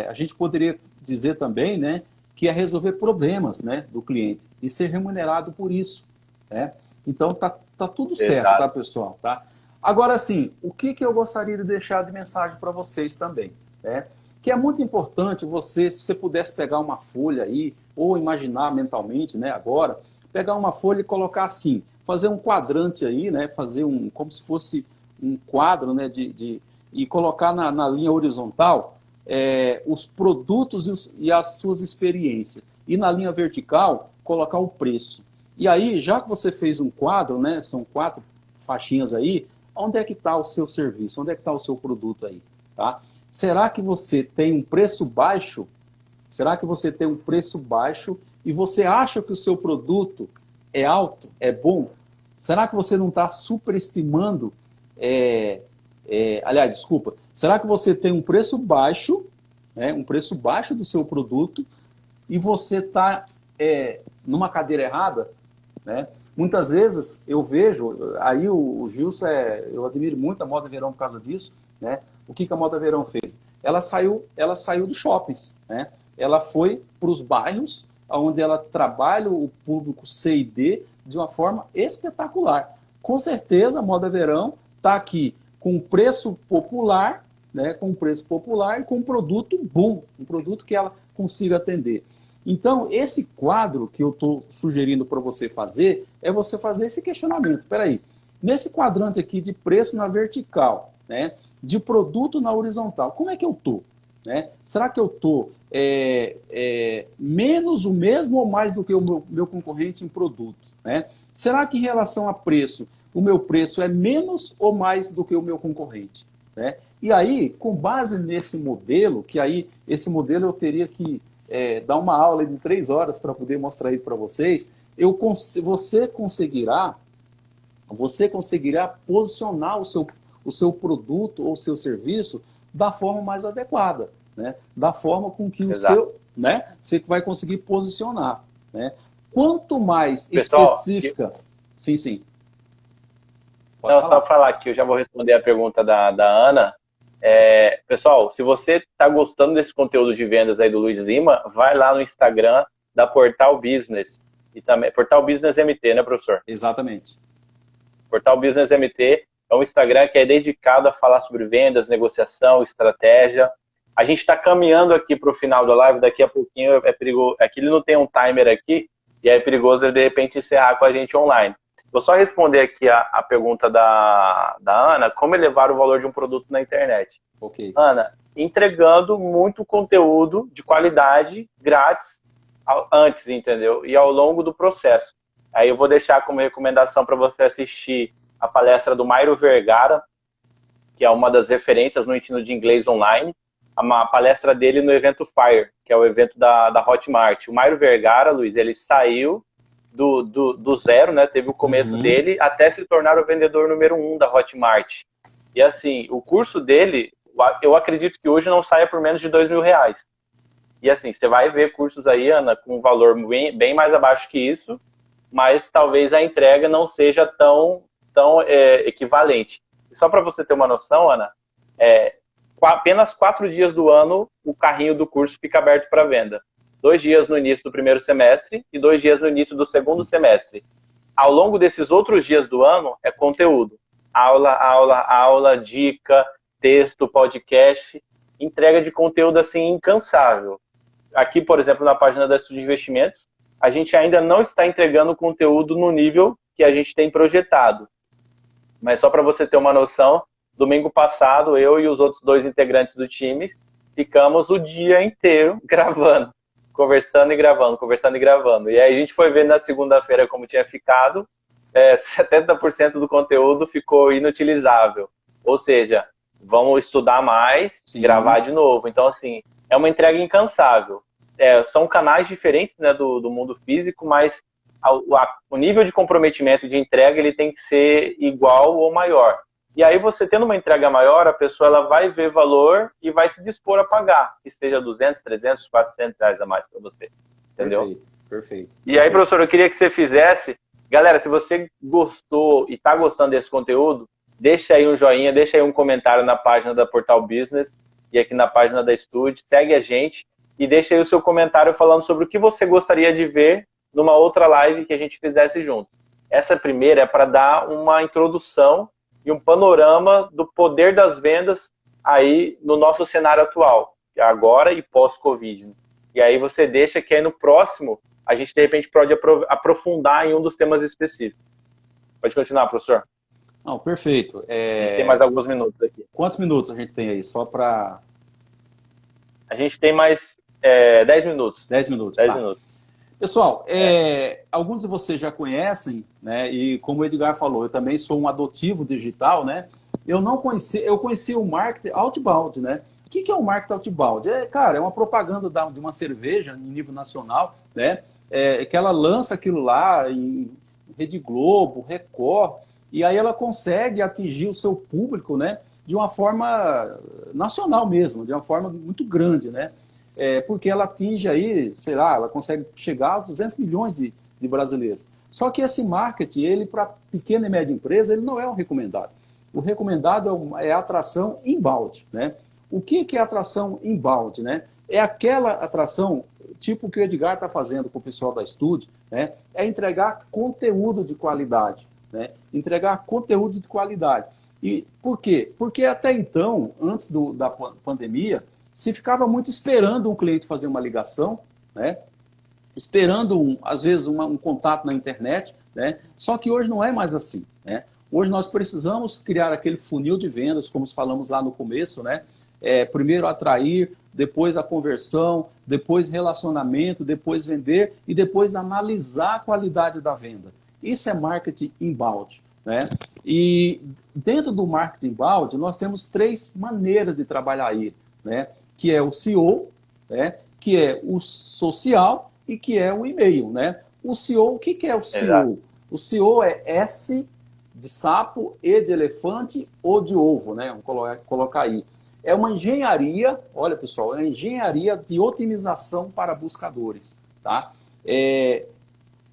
A gente poderia dizer também, né, que é resolver problemas, né, do cliente e ser remunerado por isso. Né? Então, tá tudo certo, tá, pessoal? Tá? Agora, sim, o que eu gostaria de deixar de mensagem para vocês também? Né? Que é muito importante se você pudesse pegar uma folha aí, ou imaginar mentalmente, né, agora, pegar uma folha e colocar assim, fazer um quadrante aí, né, fazer como se fosse um quadro, né, e colocar na linha horizontal os produtos e as suas experiências. E na linha vertical, colocar o preço. E aí, já que você fez um quadro, né, são 4 faixinhas aí, onde é que está o seu serviço? Onde é que está o seu produto aí? Tá? Será que você tem um preço baixo? Será que você tem um preço baixo e você acha que o seu produto é alto, é bom? Será que você não está superestimando? Aliás, desculpa. Será que você tem um preço baixo, né, um preço baixo do seu produto e você está numa cadeira errada? Né? Muitas vezes eu vejo, aí o Gilson, eu admiro muito a Moda Verão por causa disso, né? O que a Moda Verão fez? Ela saiu dos shoppings, né? Ela foi para os bairros, onde ela trabalha o público C e D de uma forma espetacular. Com certeza a Moda Verão está aqui com um preço popular, né? Com um preço popular e com um produto bom, um produto que ela consiga atender. Então, esse quadro que eu estou sugerindo para você fazer, é você fazer esse questionamento. Espera aí, nesse quadrante aqui de preço na vertical, né, de produto na horizontal, como é que eu estou? né? Será que eu estou menos o mesmo ou mais do que o meu concorrente em produto, né? Será que em relação a preço, o meu preço é menos ou mais do que o meu concorrente, né? E aí, com base nesse modelo, que aí esse modelo eu teria que dar uma aula de 3 horas para poder mostrar ele para vocês, você conseguirá posicionar o seu produto ou seu serviço da forma mais adequada, né? Da forma com que você vai conseguir posicionar, né? Quanto mais Pessoal, específica... Sim. Pode não, falar. só falar que eu já vou responder a pergunta da Ana. Pessoal, se você está gostando desse conteúdo de vendas aí do Luiz Lima, vai lá no Instagram da Portal Business. E também, Portal Business MT, né, professor? Exatamente. Portal Business MT é um Instagram que é dedicado a falar sobre vendas, negociação, estratégia. A gente está caminhando aqui para o final da live, daqui a pouquinho é perigoso. Aqui ele não tem um timer aqui, e é perigoso ele de repente encerrar com a gente online. Vou só responder aqui a pergunta da Ana, como elevar o valor de um produto na internet. Ok. Ana, entregando muito conteúdo de qualidade, grátis, antes, entendeu? E ao longo do processo. Aí eu vou deixar como recomendação para você assistir a palestra do Mairo Vergara, que é uma das referências no ensino de inglês online, a palestra dele no evento FIRE, que é o evento da Hotmart. O Mairo Vergara, Luiz, ele saiu do zero, né? Teve o começo dele até se tornar o vendedor número 1 da Hotmart. E assim, o curso dele, eu acredito que hoje não saia por menos de R$2.000. E assim, você vai ver cursos aí, Ana, com um valor bem mais abaixo que isso, mas talvez a entrega não seja tão equivalente. E só para você ter uma noção, Ana, apenas 4 dias do ano o carrinho do curso fica aberto para venda. 2 dias no início do primeiro semestre e 2 dias no início do segundo semestre. Ao longo desses outros dias do ano, é conteúdo. Aula, dica, texto, podcast, entrega de conteúdo assim incansável. Aqui, por exemplo, na página da Estúdio de Investimentos, a gente ainda não está entregando conteúdo no nível que a gente tem projetado. Mas só para você ter uma noção, domingo passado, eu e os outros 2 integrantes do time ficamos o dia inteiro gravando. Conversando e gravando. E aí a gente foi ver na segunda-feira como tinha ficado, 70% do conteúdo ficou inutilizável. Ou seja, vamos estudar mais, Sim. Gravar de novo. Então, assim, é uma entrega incansável. São canais diferentes, né, do mundo físico, mas o nível de comprometimento de entrega ele tem que ser igual ou maior. E aí você tendo uma entrega maior, a pessoa ela vai ver valor e vai se dispor a pagar, que seja 200, 300, 400 reais a mais para você. Entendeu? Perfeito. E aí, professor, eu queria que você fizesse... Galera, se você gostou e está gostando desse conteúdo, deixa aí um joinha, deixa aí um comentário na página da Portal Business e aqui na página da Estúdio, segue a gente e deixa aí o seu comentário falando sobre o que você gostaria de ver numa outra live que a gente fizesse junto. Essa primeira é para dar uma introdução e um panorama do poder das vendas aí no nosso cenário atual, agora e pós-Covid. E aí você deixa que aí no próximo a gente de repente pode aprofundar em um dos temas específicos. Pode continuar, professor. Não, perfeito. A gente tem mais alguns minutos aqui. Quantos minutos a gente tem aí? Só para... A gente tem mais 10 minutos. 10 minutos. 10 minutos. Pessoal, alguns de vocês já conhecem, né? E como o Edgar falou, eu também sou um adotivo digital, né? Eu conheci o marketing outbound, né? O que é o marketing outbound? Cara, é uma propaganda de uma cerveja em nível nacional, né? Que ela lança aquilo lá em Rede Globo, Record, e aí ela consegue atingir o seu público, né? De uma forma nacional mesmo, de uma forma muito grande, né? Porque ela atinge aí, sei lá, ela consegue chegar aos 200 milhões de brasileiros. Só que esse marketing, ele para pequena e média empresa, ele não é o recomendado. O recomendado é a atração inbound, né? O que é atração inbound, né? É aquela atração, tipo que o Edgar está fazendo com o pessoal da Estúdio, né? É entregar conteúdo de qualidade, né? Entregar conteúdo de qualidade. E por quê? Porque até então, antes da pandemia, se ficava muito esperando um cliente fazer uma ligação, né? Esperando, às vezes, um contato na internet, né? Só que hoje não é mais assim, né? Hoje nós precisamos criar aquele funil de vendas, como falamos lá no começo, né? Primeiro atrair, depois a conversão, depois relacionamento, depois vender e depois analisar a qualidade da venda. Isso é marketing inbound, né? E dentro do marketing inbound, nós temos 3 maneiras de trabalhar aí, né? Que é o SEO, né? Que é o social e que é o e-mail, né? O SEO, o que é o SEO? Exato. O SEO é S de sapo, E de elefante, O de ovo, né? Vamos colocar aí. É uma engenharia, olha pessoal, é uma engenharia de otimização para buscadores, tá?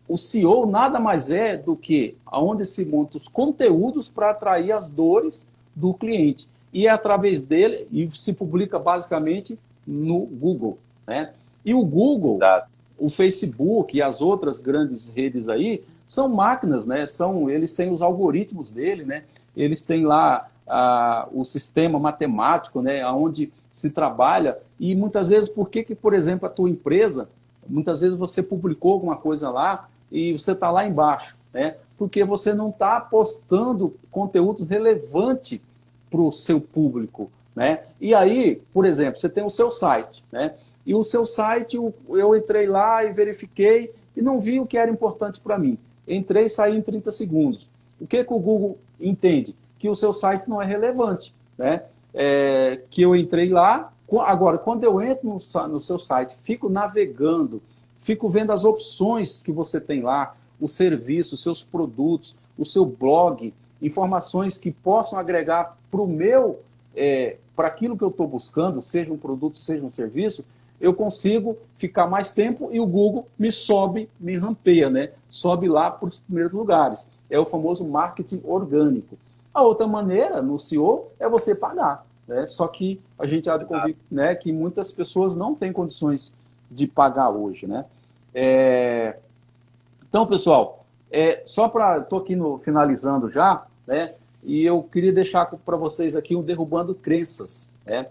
O SEO nada mais é do que onde se monta os conteúdos para atrair as dores do cliente. E é através dele, e se publica basicamente no Google, né? E o Google, Exato. o Facebook e as outras grandes redes aí, são máquinas, né? Eles têm os algoritmos dele, né? Eles têm lá o sistema matemático, né? Onde se trabalha. E muitas vezes, por que, por exemplo, a tua empresa, muitas vezes você publicou alguma coisa lá e você está lá embaixo, né? Porque você não está postando conteúdo relevante para o seu público, né? E aí, por exemplo, você tem o seu site, né? E o seu site, eu entrei lá e verifiquei e não vi o que era importante para mim. Entrei e saí em 30 segundos. O que o Google entende? Que o seu site não é relevante, né? Que eu entrei lá. Agora, quando eu entro no seu site, fico navegando, fico vendo as opções que você tem lá, os serviços, seus produtos, o seu blog, informações que possam agregar para o meu, para aquilo que eu estou buscando, seja um produto, seja um serviço, eu consigo ficar mais tempo e o Google me rampeia, né? Sobe lá para os primeiros lugares. É o famoso marketing orgânico. A outra maneira, no SEO, é você pagar, né? Só que a gente há de convir, né, que muitas pessoas não têm condições de pagar hoje, né? Então, pessoal, estou aqui finalizando já, né? E eu queria deixar para vocês aqui um derrubando crenças, né?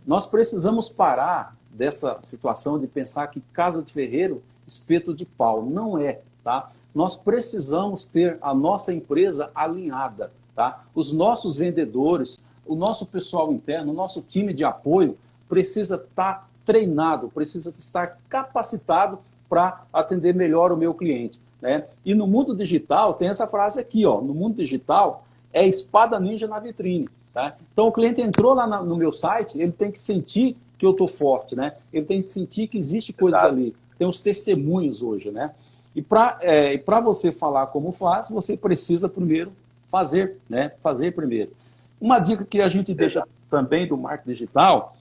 Nós precisamos parar dessa situação de pensar que casa de ferreiro, espeto de pau. Não é, tá? Nós precisamos ter a nossa empresa alinhada, tá? Os nossos vendedores, o nosso pessoal interno, o nosso time de apoio precisa estar treinado, precisa estar capacitado para atender melhor o meu cliente, né? E no mundo digital, tem essa frase aqui, ó, no mundo digital é espada ninja na vitrine. Tá? Então o cliente entrou lá no meu site, ele tem que sentir que eu estou forte, né? Ele tem que sentir que existe coisas ali. Tem os testemunhos hoje, né? E para você falar como faz, você precisa primeiro fazer, né? Fazer primeiro. Uma dica que a gente deixa também do marketing digital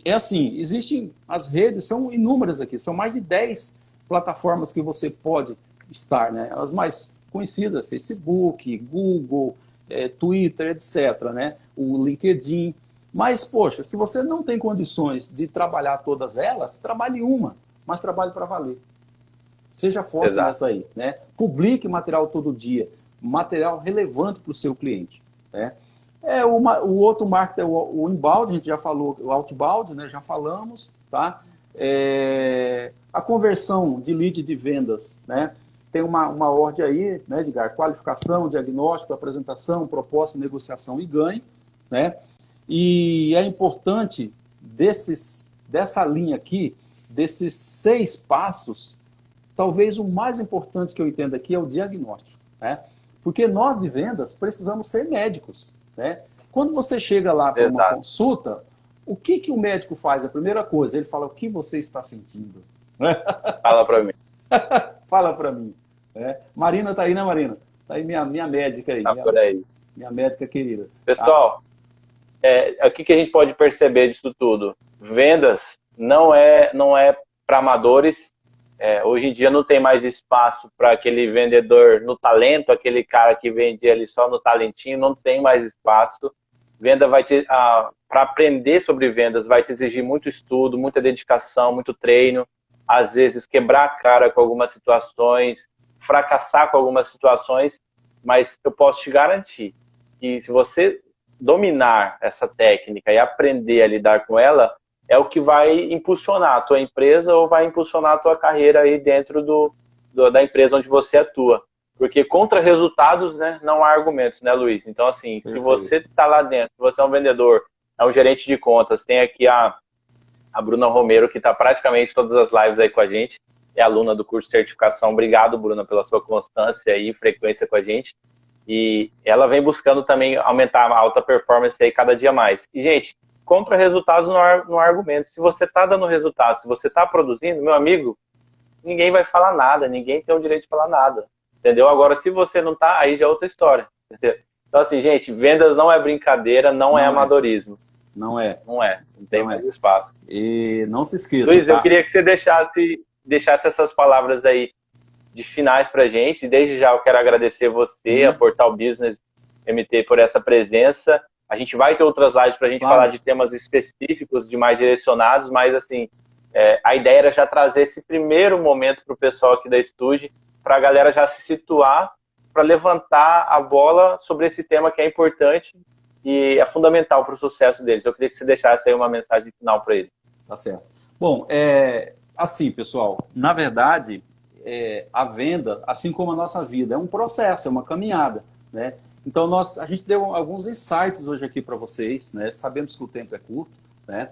é assim, existem as redes, são inúmeras aqui, são mais de 10 plataformas que você pode estar, né? As mais conhecidas, Facebook, Google, Twitter, etc., né? O LinkedIn. Mas, poxa, se você não tem condições de trabalhar todas elas, trabalhe uma, mas trabalhe para valer. Seja forte nessa aí, né? Publique material todo dia, material relevante para o seu cliente, né? O outro marketing é o inbound, a gente já falou, o outbound, né? Já falamos, tá? A conversão de lead de vendas, né? Tem uma ordem aí, né, Edgar? Qualificação, diagnóstico, apresentação, proposta, negociação e ganho, né? E é importante dessa linha aqui, desses 6 passos, talvez o mais importante que eu entendo aqui é o diagnóstico, né? Porque nós de vendas precisamos ser médicos, né? Quando você chega lá para uma consulta, o que o médico faz? A primeira coisa, ele fala o que você está sentindo. Fala para mim. Fala para mim. Marina tá aí, né, Marina? Tá aí minha médica aí. Tá por aí. Minha médica querida. Pessoal, o que a gente pode perceber disso tudo? Vendas não é para amadores. Hoje em dia não tem mais espaço para aquele vendedor no talento, aquele cara que vende ali só no talentinho, não tem mais espaço. Venda para aprender sobre vendas vai te exigir muito estudo, muita dedicação, muito treino, às vezes quebrar a cara com algumas situações, fracassar com algumas situações, mas eu posso te garantir que se você dominar essa técnica e aprender a lidar com ela, é o que vai impulsionar a tua empresa ou vai impulsionar a tua carreira aí dentro da empresa onde você atua. Porque contra resultados, né, não há argumentos, né, Luiz? Então, assim, se você está lá dentro, se você é um vendedor é um gerente de contas. Tem aqui a Bruna Romero, que está praticamente todas as lives aí com a gente, é aluna do curso de certificação. Obrigado, Bruna, pela sua constância e frequência com a gente. E ela vem buscando também aumentar a alta performance aí cada dia mais. E, gente, contra resultados não há argumento. Se você está dando resultado, se você está produzindo, meu amigo, ninguém vai falar nada, ninguém tem o direito de falar nada, entendeu? Agora, se você não está, aí já é outra história, entendeu? Então, assim, gente, vendas não é brincadeira, não é amadorismo. Não é. Não tem mais espaço. E não se esqueça, Luiz, tá? eu queria que você deixasse essas palavras aí de finais pra gente. Desde já eu quero agradecer você, a Portal Business MT, por essa presença. A gente vai ter outras lives pra gente falar de temas específicos, de mais direcionados, mas assim, a ideia era já trazer esse primeiro momento pro pessoal aqui da Estúdio, pra galera já se situar, para levantar a bola sobre esse tema que é importante e é fundamental para o sucesso deles. Eu queria que você deixasse aí uma mensagem final para eles. Tá certo. Bom, assim, pessoal, na verdade, a venda, assim como a nossa vida, é um processo, é uma caminhada, né? Então, a gente deu alguns insights hoje aqui para vocês, né? Sabemos que o tempo é curto, né?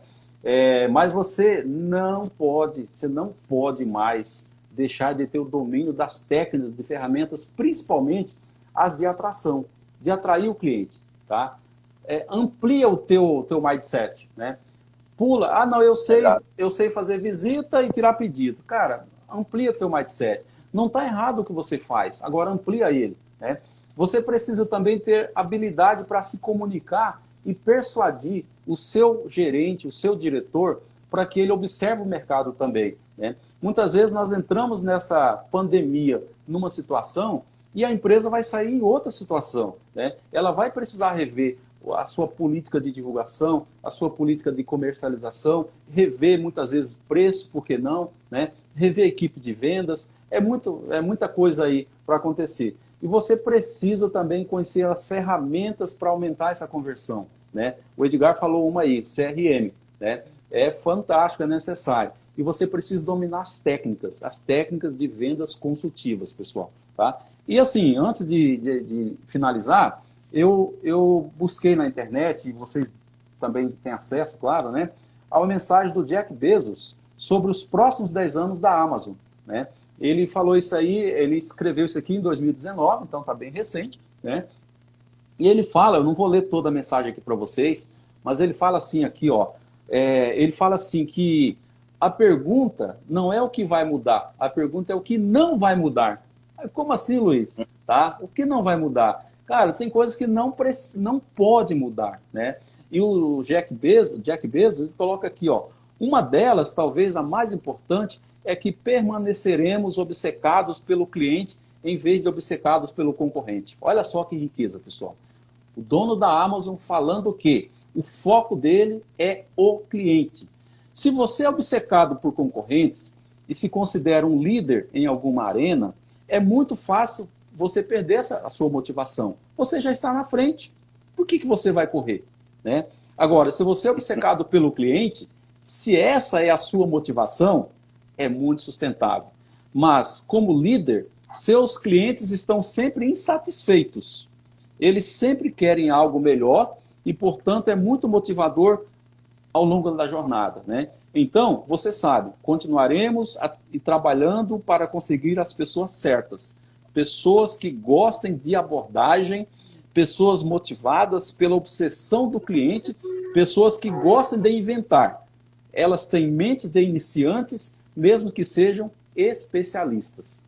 Mas você não pode mais deixar de ter o domínio das técnicas, de ferramentas, principalmente as de atração, de atrair o cliente, tá? Amplia o teu mindset, né? Pula, não, eu sei fazer visita e tirar pedido. Cara, amplia teu mindset. Não está errado o que você faz, agora amplia ele, né? Você precisa também ter habilidade para se comunicar e persuadir o seu gerente, o seu diretor, para que ele observe o mercado também, né? Muitas vezes nós entramos nessa pandemia numa situação e a empresa vai sair em outra situação, né? Ela vai precisar rever a sua política de divulgação, a sua política de comercialização, rever muitas vezes preço, por que não, né? Rever a equipe de vendas, é muita coisa aí para acontecer. E você precisa também conhecer as ferramentas para aumentar essa conversão, né? O Edgar falou uma aí, CRM, né? É fantástico, é necessário. E você precisa dominar as técnicas de vendas consultivas, pessoal, tá? E assim, antes de finalizar, eu busquei na internet, e vocês também têm acesso, claro, né? A uma mensagem do Jeff Bezos sobre os próximos 10 anos da Amazon, né? Ele falou isso aí, ele escreveu isso aqui em 2019, então está bem recente, né? E ele fala, eu não vou ler toda a mensagem aqui para vocês, mas ele fala assim aqui, ó, ele fala assim que a pergunta não é o que vai mudar, a pergunta é o que não vai mudar. Como assim, Luiz? Tá? O que não vai mudar? Cara, tem coisas que não pode mudar, né? E o Jack Bezos, ele coloca aqui, ó, uma delas, talvez a mais importante, é que permaneceremos obcecados pelo cliente em vez de obcecados pelo concorrente. Olha só que riqueza, pessoal. O dono da Amazon falando que o foco dele é o cliente. Se você é obcecado por concorrentes e se considera um líder em alguma arena, é muito fácil você perder a sua motivação. Você já está na frente. Por que você vai correr, né? Agora, se você é obcecado pelo cliente, se essa é a sua motivação, é muito sustentável. Mas, como líder, seus clientes estão sempre insatisfeitos. Eles sempre querem algo melhor e, portanto, é muito motivador ao longo da jornada, né? Então, você sabe, continuaremos trabalhando para conseguir as pessoas certas. Pessoas que gostem de abordagem, pessoas motivadas pela obsessão do cliente, pessoas que gostem de inventar. Elas têm mentes de iniciantes, mesmo que sejam especialistas.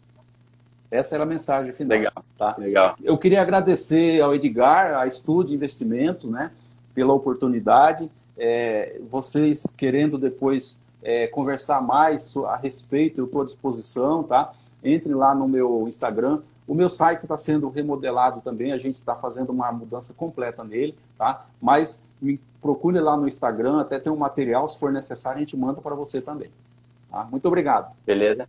Essa era a mensagem final. Legal, tá? Legal. Eu queria agradecer ao Edgar, à Estúdio Investimento, né, pela oportunidade. Vocês querendo depois conversar mais a respeito, eu estou à disposição, tá? Entre lá no meu Instagram. O meu site está sendo remodelado também, a gente está fazendo uma mudança completa nele, tá? Mas me procure lá no Instagram, até tem um material, se for necessário, a gente manda para você também. Tá? Muito obrigado. Beleza.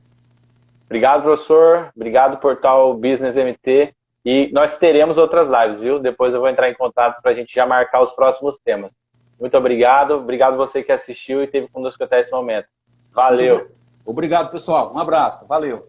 Obrigado, professor. Obrigado, Portal Business MT. E nós teremos outras lives, viu? Depois eu vou entrar em contato para a gente já marcar os próximos temas. Muito obrigado. Obrigado você que assistiu e esteve conosco até esse momento. Valeu. Obrigado, pessoal. Um abraço. Valeu.